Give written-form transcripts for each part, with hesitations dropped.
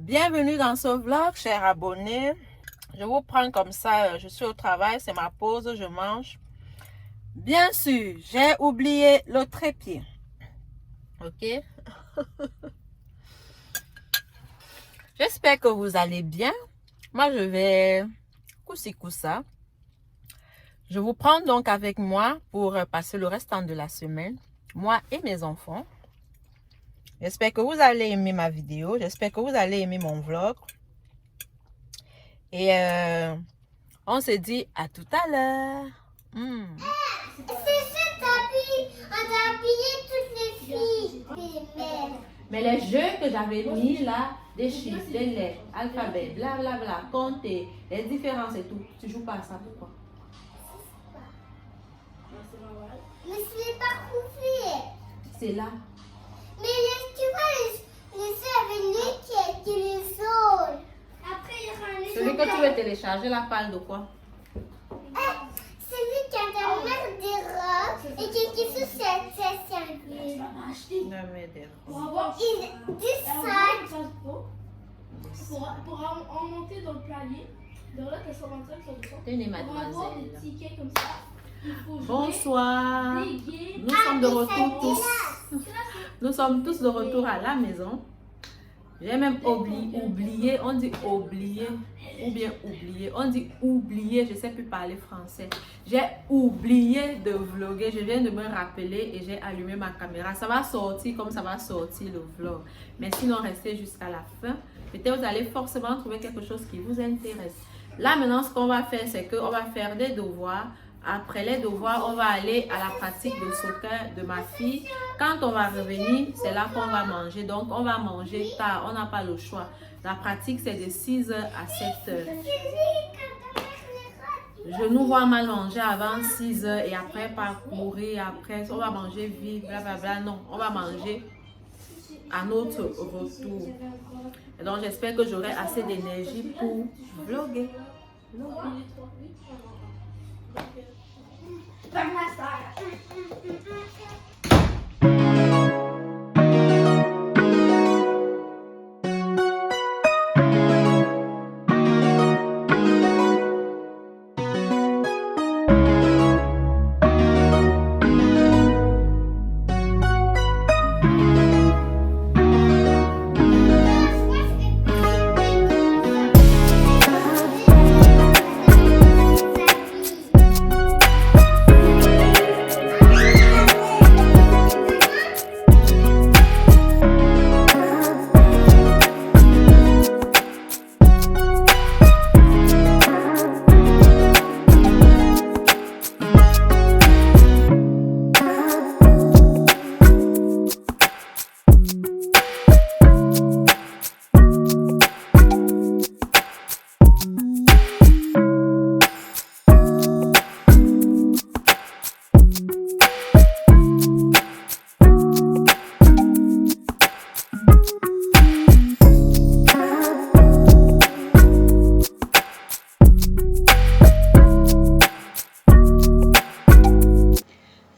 Bienvenue dans ce vlog, chers abonnés. Je vous prends comme ça, je suis au travail, c'est ma pause, je mange. Bien sûr, j'ai oublié le trépied. Ok? J'espère que vous allez bien. Moi, je vais coussi coussa. Je vous prends donc avec moi pour passer le restant de la semaine, moi et mes enfants. J'espère que vous allez aimer ma vidéo. J'espère que vous allez aimer mon vlog. Et on se dit à tout à l'heure. C'est ça, on t'a habillé toutes les filles. Mais les jeux que j'avais mis là, des chiffres, des lettres, alphabet, blablabla, compter, les différences et tout, tu joues pas à ça, pourquoi? Mais ce n'est pas couplé. C'est là. Mais tu vois, les soeurs qui les autres. Après, il y aura les Celui que tu veux télécharger, la parle de quoi? celui qui a ta mère des robes et qui sous cette servie. Non, mais des Il dit ça. Pour en monter dans le palier, de là, t'as 125, 125. Tenez, On va avoir mademoiselle. des tickets comme ça. Il faut jouer Bonsoir. des games. Nous sommes de retour c'est tous. Nous sommes tous de retour à la maison. J'ai même oublié, on dit oublié ou bien oublié. On dit oublié, je ne sais plus parler français. J'ai oublié de vlogger, je viens de me rappeler et j'ai allumé ma caméra. Ça va sortir comme ça va sortir le vlog. Mais sinon, restez jusqu'à la fin. Peut-être vous allez forcément trouver quelque chose qui vous intéresse. Là maintenant, ce qu'on va faire, c'est qu'on va faire des devoirs. Après les devoirs, on va aller à la pratique de soccer de ma fille. Quand on va revenir, c'est là qu'on va manger. Donc, on va manger tard. On n'a pas le choix. La pratique, c'est de 6h à 7h. Je nous vois mal manger avant 6h et après parcourir. Après, on va manger vite, blablabla. Non, on va manger à notre retour. Et donc, j'espère que j'aurai assez d'énergie pour vlogger.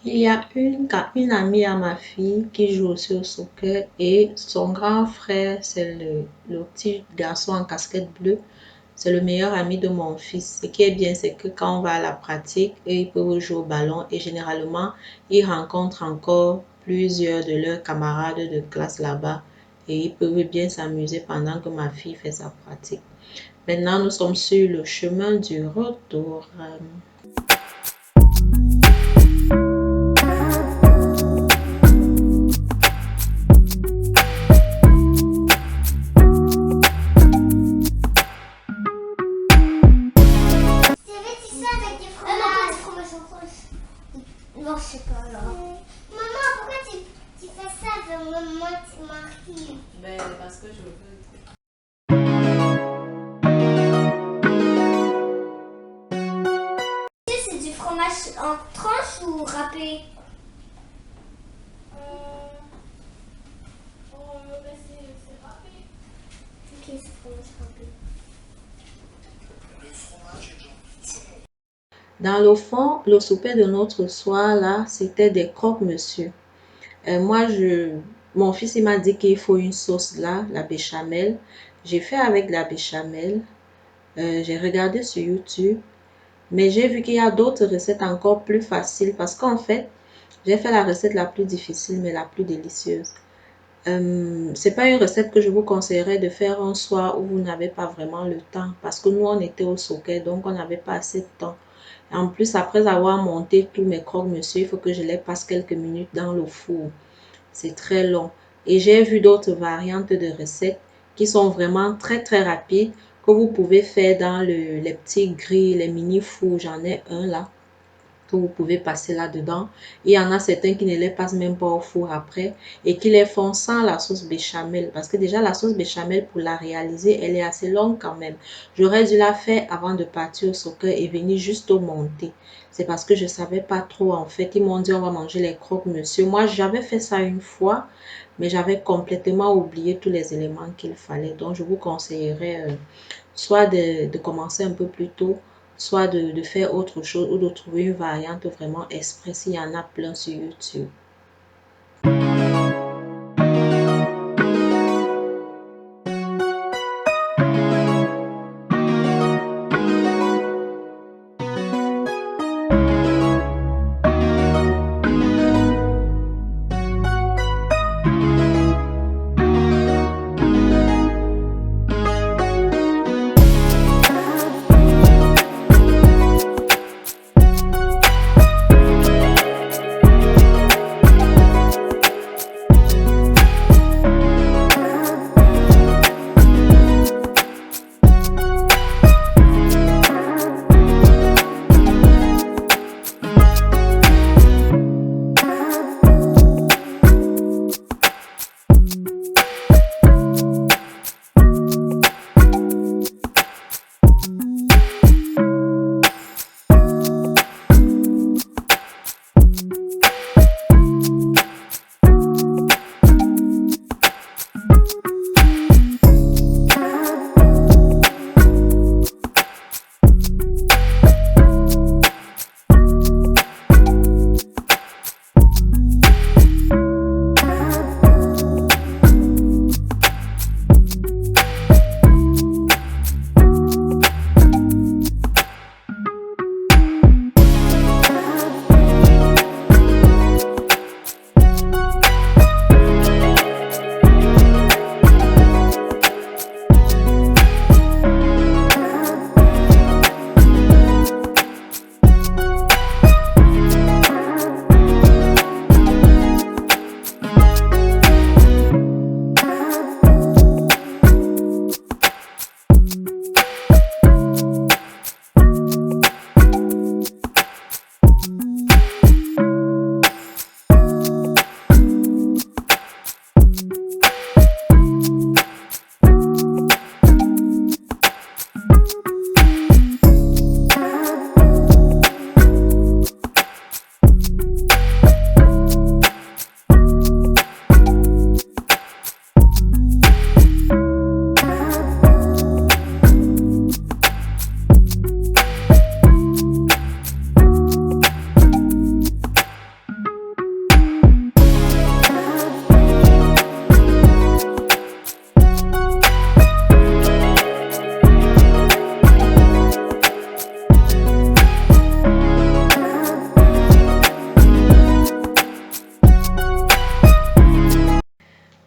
Il y a une amie à ma fille qui joue aussi au soccer et son grand frère, c'est le petit garçon en casquette bleue. C'est le meilleur ami de mon fils. Ce qui est bien, c'est que quand on va à la pratique, ils peuvent jouer au ballon et généralement, ils rencontrent encore plusieurs de leurs camarades de classe là-bas et ils peuvent bien s'amuser pendant que ma fille fait sa pratique. Maintenant, nous sommes sur le chemin du retour. Non, je sais pas là. Maman, pourquoi tu fais ça avec maman, tu m'arrives? Ben, parce que je veux. C'est du fromage en tranche ou râpé? C'est râpé. Ok, c'est fromage râpé. Dans le fond, le souper de notre soir, là, c'était des croque-monsieur. Mon fils, il m'a dit qu'il faut une sauce là, la béchamel. J'ai fait avec la béchamel. J'ai regardé sur YouTube. Mais j'ai vu qu'il y a d'autres recettes encore plus faciles parce qu'en fait, j'ai fait la recette la plus difficile mais la plus délicieuse. C'est pas une recette que je vous conseillerais de faire un soir où vous n'avez pas vraiment le temps parce que nous on était au Soquet donc on n'avait pas assez de temps. En plus, après avoir monté tous mes croque-monsieur, il faut que je les passe quelques minutes dans le four. C'est très long. Et j'ai vu d'autres variantes de recettes qui sont vraiment très rapides que vous pouvez faire dans les petits grilles, les mini fours. J'en ai un là que vous pouvez passer là-dedans. Il y en a certains qui ne les passent même pas au four après et qui les font sans la sauce béchamel. Parce que déjà, la sauce béchamel, pour la réaliser, elle est assez longue quand même. J'aurais dû la faire avant de partir au Soccer et venir juste au monter. C'est parce que je ne savais pas trop en fait. Ils m'ont dit on va manger les croque-monsieur. Moi, j'avais fait ça une fois, mais j'avais complètement oublié tous les éléments qu'il fallait. Donc, je vous conseillerais soit de commencer un peu plus tôt, soit de faire autre chose ou de trouver une variante vraiment express. Il y en a plein sur YouTube.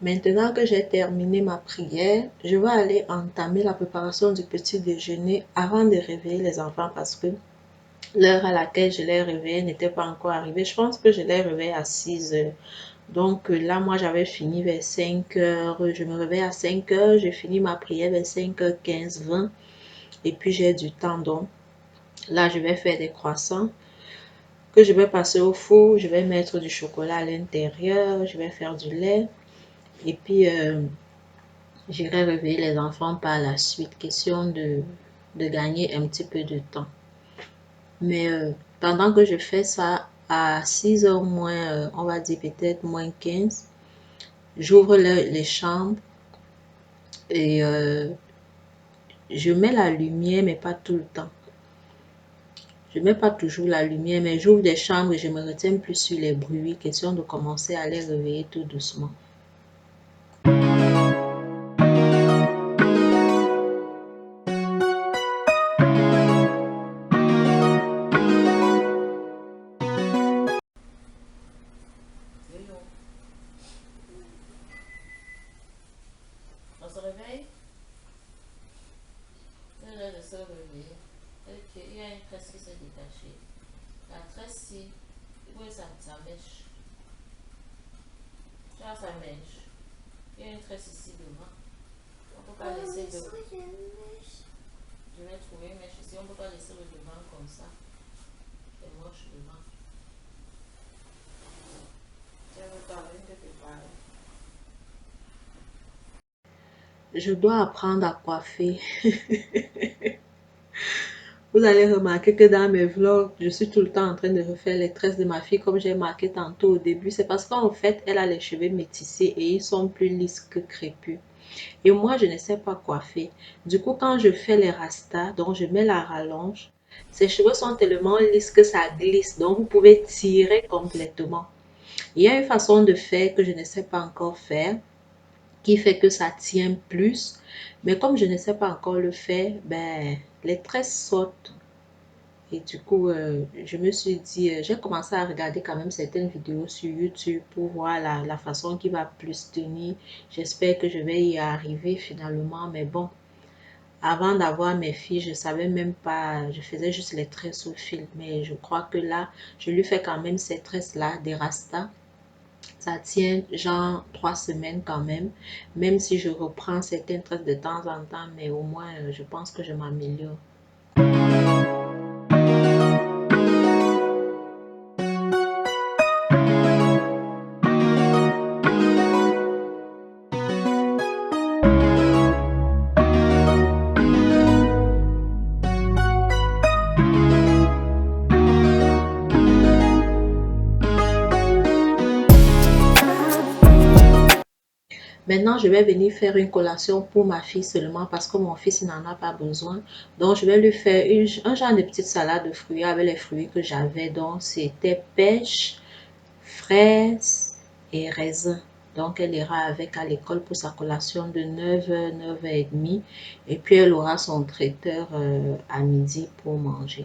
Maintenant que j'ai terminé ma prière, je vais aller entamer la préparation du petit déjeuner avant de réveiller les enfants parce que l'heure à laquelle je les réveillais n'était pas encore arrivée. Je pense que je les réveille à 6 heures. Donc là, moi, j'avais fini vers 5 heures. Je me réveille à 5 heures. J'ai fini ma prière vers 5h15, 20. Et puis, j'ai du temps. Donc là, je vais faire des croissants que je vais passer au four. Je vais mettre du chocolat à l'intérieur. Je vais faire du lait. Et puis, j'irai réveiller les enfants par la suite. Question de gagner un petit peu de temps. Mais pendant que je fais ça, à 6 heures moins, on va dire peut-être moins 15, j'ouvre les chambres et je mets la lumière, mais pas tout le temps. Je mets pas toujours la lumière, mais j'ouvre les chambres et je me retiens plus sur les bruits. Question de commencer à les réveiller tout doucement. réveille. Elle est se réveiller. Ok, il y a une tresse qui s'est détachée. La tresse-ci, où est sa mèche? Tu as sa mèche. Il y a une tresse ici devant. On ne peut pas laisser devant. Je vais trouver une mèche ici. On ne peut pas laisser le devant comme ça. C'est moche devant. Tu veux parler de tes parents? Je dois apprendre à coiffer. Vous allez remarquer que dans mes vlogs, je suis tout le temps en train de refaire les tresses de ma fille comme j'ai marqué tantôt au début. C'est parce qu'en fait, elle a les cheveux métissés et ils sont plus lisses que crépus. Et moi, je ne sais pas coiffer. Du coup, quand je fais les rastas, donc je mets la rallonge, ses cheveux sont tellement lisses que ça glisse. Donc, vous pouvez tirer complètement. Il y a une façon de faire que je ne sais pas encore faire, qui fait que ça tient plus. Mais comme je ne sais pas encore le faire, ben, les tresses sautent. Et du coup, je me suis dit, j'ai commencé à regarder quand même certaines vidéos sur YouTube pour voir la façon qui va plus tenir. J'espère que je vais y arriver finalement. Mais bon, avant d'avoir mes filles, je savais même pas, je faisais juste les tresses au fil. Mais je crois que là, je lui fais quand même ces tresses-là, des rastas. Ça tient genre 3 semaines quand même. Même si je reprends certaines tresses de temps en temps, mais au moins, je pense que je m'améliore. Maintenant, je vais venir faire une collation pour ma fille seulement parce que mon fils n'en a pas besoin. Donc, je vais lui faire un genre de petite salade de fruits avec les fruits que j'avais. Donc, c'était pêche, fraises et raisins. Donc, elle ira avec à l'école pour sa collation de 9h, 9h30. Et puis, elle aura son traiteur à midi pour manger.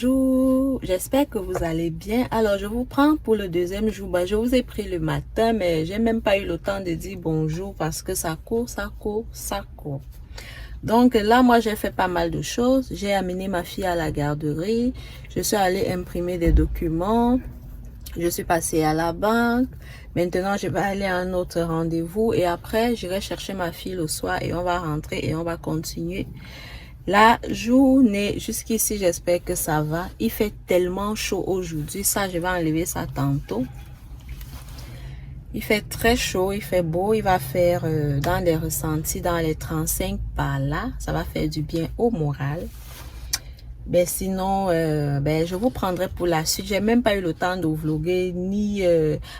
Bonjour, j'espère que vous allez bien. Alors, je vous prends pour le deuxième jour. Bah, je vous ai pris le matin, mais j'ai même pas eu le temps de dire bonjour parce que ça court, ça court, ça court. Donc là, moi, j'ai fait pas mal de choses. J'ai amené ma fille à la garderie. Je suis allée imprimer des documents. Je suis passée à la banque. Maintenant, je vais aller à un autre rendez-vous. Et après, j'irai chercher ma fille le soir et on va rentrer et on va continuer la journée. Jusqu'ici, j'espère que ça va. Il fait tellement chaud aujourd'hui. Ça, je vais enlever ça tantôt. Il fait très chaud, il fait beau. Il va faire dans les ressentis, dans les 35 par là. Ça va faire du bien au moral. Ben sinon, je vous prendrai pour la suite. J'ai même pas eu le temps de vlogger, ni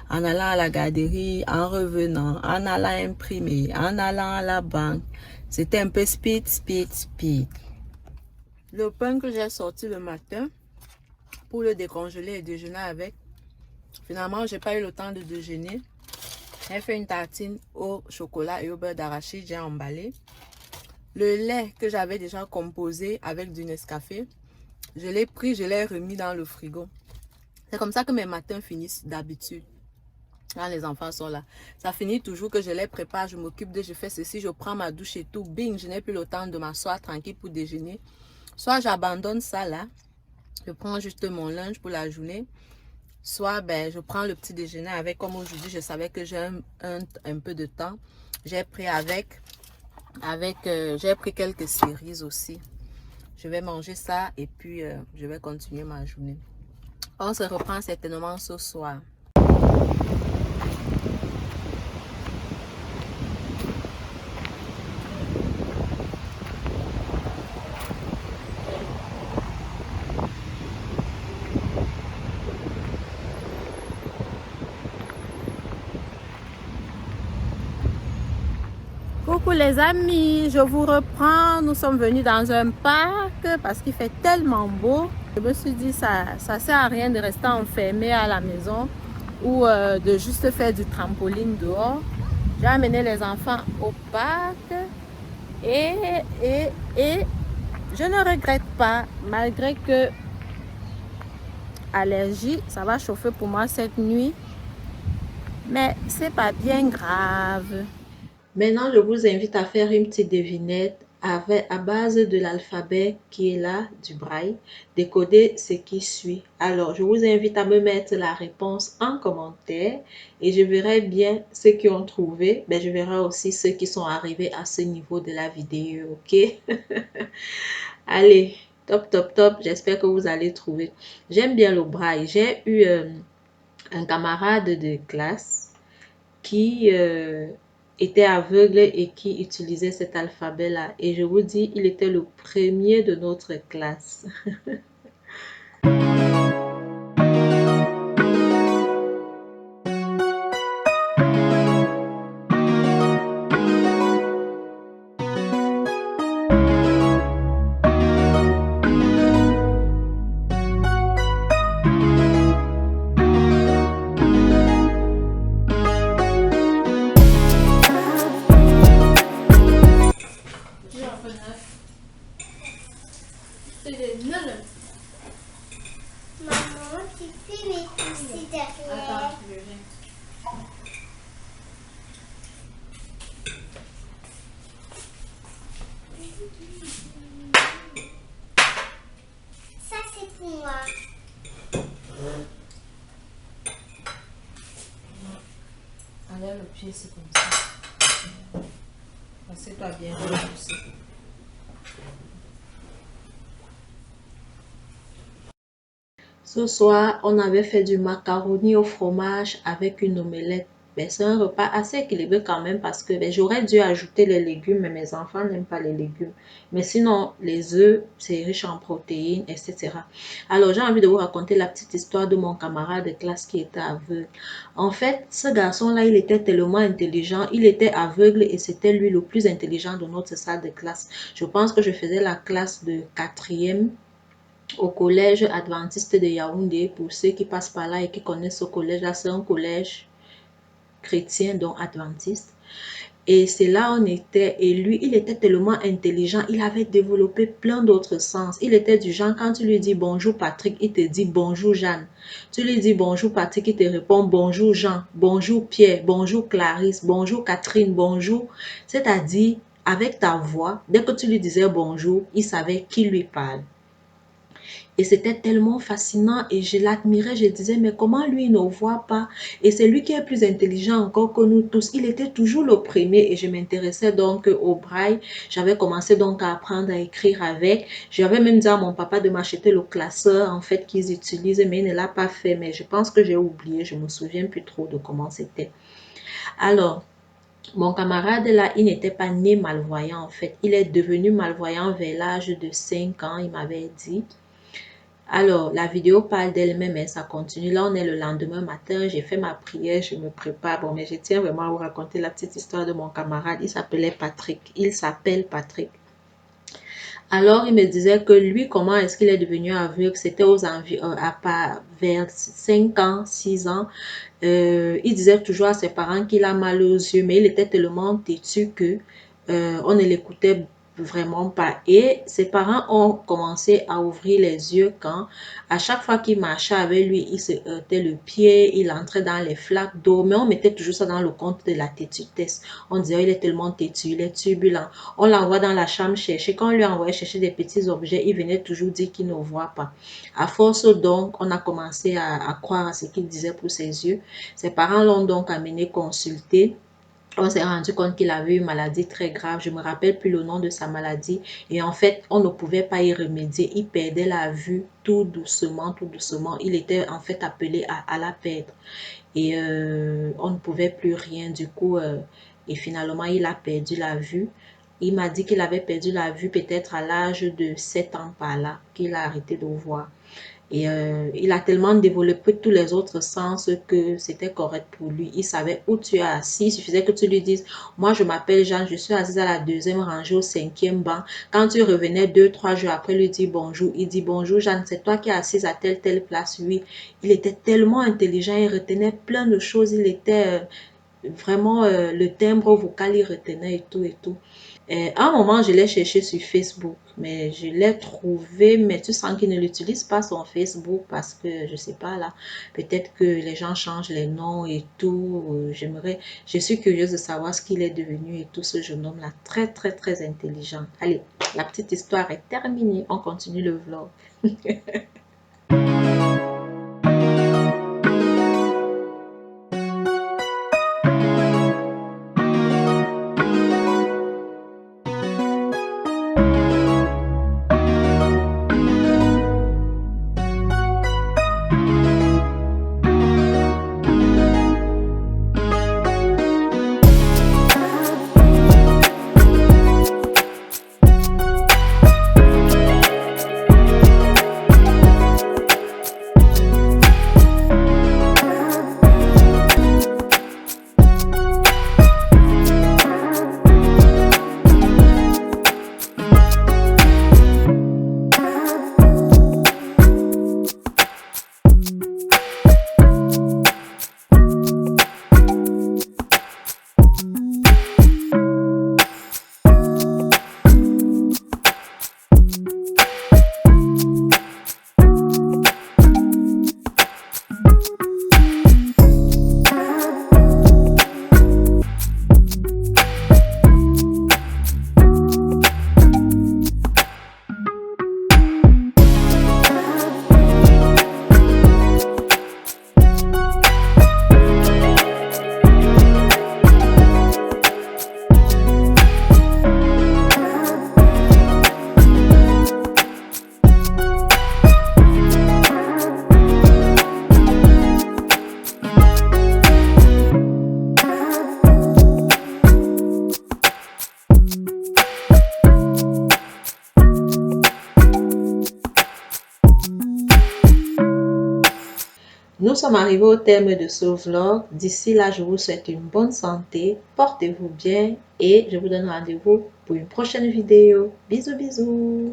en allant à la garderie, en revenant, en allant imprimer, en allant à la banque. C'était un peu speed. Le pain que j'ai sorti le matin pour le décongeler et déjeuner avec, finalement, j'ai pas eu le temps de déjeuner. J'ai fait une tartine au chocolat et au beurre d'arachide, j'ai emballé. Le lait que j'avais déjà composé avec du Nescafé, je l'ai pris, je l'ai remis dans le frigo. C'est comme ça que mes matins finissent d'habitude. Quand les enfants sont là, ça finit toujours que je les prépare, je m'occupe de, je fais ceci, je prends ma douche et tout. Bing, je n'ai plus le temps de m'asseoir tranquille pour déjeuner. Soit j'abandonne ça là, je prends juste mon lunch pour la journée. Soit je prends le petit déjeuner avec, comme aujourd'hui, je savais que j'ai un peu de temps. J'ai pris j'ai pris quelques cerises aussi. Je vais manger ça et puis je vais continuer ma journée. On se reprend certainement ce soir. Coucou les amis, je vous reprends. Nous sommes venus dans un parc parce qu'il fait tellement beau. Je me suis dit ça sert à rien de rester enfermé à la maison ou de juste faire du trampoline dehors. J'ai amené les enfants au parc et je ne regrette pas, malgré que allergie, ça va chauffer pour moi cette nuit, mais c'est pas bien grave. Maintenant, je vous invite à faire une petite devinette à base de l'alphabet qui est là, du braille, décoder ce qui suit. Alors, je vous invite à me mettre la réponse en commentaire et je verrai bien ceux qui ont trouvé. Je verrai aussi ceux qui sont arrivés à ce niveau de la vidéo, ok? Allez, top. J'espère que vous allez trouver. J'aime bien le braille. J'ai eu un camarade de classe qui était aveugle et qui utilisait cet alphabet-là. Et je vous dis, il était le premier de notre classe. Maman, tu peux mettre ici derrière. Ça, c'est pour moi. Enlève le pied, c'est comme ça. Assieds-toi bien, aussi. Ce soir, on avait fait du macaroni au fromage avec une omelette. C'est un repas assez équilibré quand même parce que j'aurais dû ajouter les légumes, mais mes enfants n'aiment pas les légumes. Mais sinon, les œufs, c'est riche en protéines, etc. Alors, j'ai envie de vous raconter la petite histoire de mon camarade de classe qui était aveugle. En fait, ce garçon-là, il était tellement intelligent. Il était aveugle et c'était lui le plus intelligent de notre salle de classe. Je pense que je faisais la classe de 4e au collège adventiste de Yaoundé. Pour ceux qui passent par là et qui connaissent ce collège-là, c'est un collège chrétien, donc adventiste. Et c'est là on était. Et lui, il était tellement intelligent. Il avait développé plein d'autres sens. Il était du genre, quand tu lui dis bonjour Patrick, il te dit bonjour Jeanne. Tu lui dis bonjour Patrick, il te répond bonjour Jean, bonjour Pierre, bonjour Clarisse, bonjour Catherine, bonjour. C'est-à-dire, avec ta voix, dès que tu lui disais bonjour, il savait qui lui parle. Et c'était tellement fascinant et je l'admirais. Je disais, mais comment lui il ne voit pas? Et c'est lui qui est plus intelligent encore que nous tous. Il était toujours le premier et je m'intéressais donc au braille. J'avais commencé donc à apprendre à écrire avec. J'avais même dit à mon papa de m'acheter le classeur en fait qu'ils utilisent, mais il ne l'a pas fait. Mais je pense que j'ai oublié. Je ne me souviens plus trop de comment c'était. Alors, mon camarade là, il n'était pas né malvoyant en fait. Il est devenu malvoyant vers l'âge de 5 ans, il m'avait dit. Alors, la vidéo parle d'elle-même, mais ça continue. Là, on est le lendemain matin, j'ai fait ma prière, je me prépare. Bon, mais je tiens vraiment à vous raconter la petite histoire de mon camarade. Il s'appelait Patrick. Il s'appelle Patrick. Alors, il me disait que lui, comment est-ce qu'il est devenu aveugle? C'était aux environs, vers 5 ans, 6 ans. Il disait toujours à ses parents qu'il a mal aux yeux, mais il était tellement têtu que on ne l'écoutait vraiment pas. Et ses parents ont commencé à ouvrir les yeux quand, à chaque fois qu'il marchait avec lui, il se heurtait le pied, il entrait dans les flaques d'eau, mais on mettait toujours ça dans le compte de la têtutesse. On disait, oh, il est tellement têtu, il est turbulent. On l'envoie dans la chambre chercher. Quand on lui envoyait chercher des petits objets, il venait toujours dire qu'il ne voit pas. À force donc, on a commencé à croire à ce qu'il disait pour ses yeux. Ses parents l'ont donc amené consulter. On s'est rendu compte qu'il avait une maladie très grave. Je ne me rappelle plus le nom de sa maladie. Et en fait, on ne pouvait pas y remédier. Il perdait la vue tout doucement, tout doucement. Il était en fait appelé à la perdre. Et on ne pouvait plus rien. Du coup, et finalement, il a perdu la vue. Il m'a dit qu'il avait perdu la vue peut-être à l'âge de 7 ans par là, qu'il a arrêté de voir. Et il a tellement développé tous les autres sens que c'était correct pour lui. Il savait où tu es assis. Il suffisait que tu lui dises, moi je m'appelle Jeanne, je suis assise à la 2e rangée au 5e banc. Quand tu revenais 2-3 jours après lui dire bonjour, il dit bonjour Jeanne, c'est toi qui es assise à telle place. Oui, il était tellement intelligent, il retenait plein de choses. Il était vraiment le timbre vocal, il retenait et tout et tout. À un moment, je l'ai cherché sur Facebook, mais je l'ai trouvé, mais tu sens qu'il ne l'utilise pas son Facebook parce que, je sais pas là, peut-être que les gens changent les noms et tout. Je suis curieuse de savoir ce qu'il est devenu et tout, ce jeune homme là, très très très intelligent. Allez, la petite histoire est terminée, on continue le vlog. Nous sommes arrivés au terme de ce vlog. D'ici là, je vous souhaite une bonne santé. Portez-vous bien et je vous donne rendez-vous pour une prochaine vidéo. Bisous, bisous.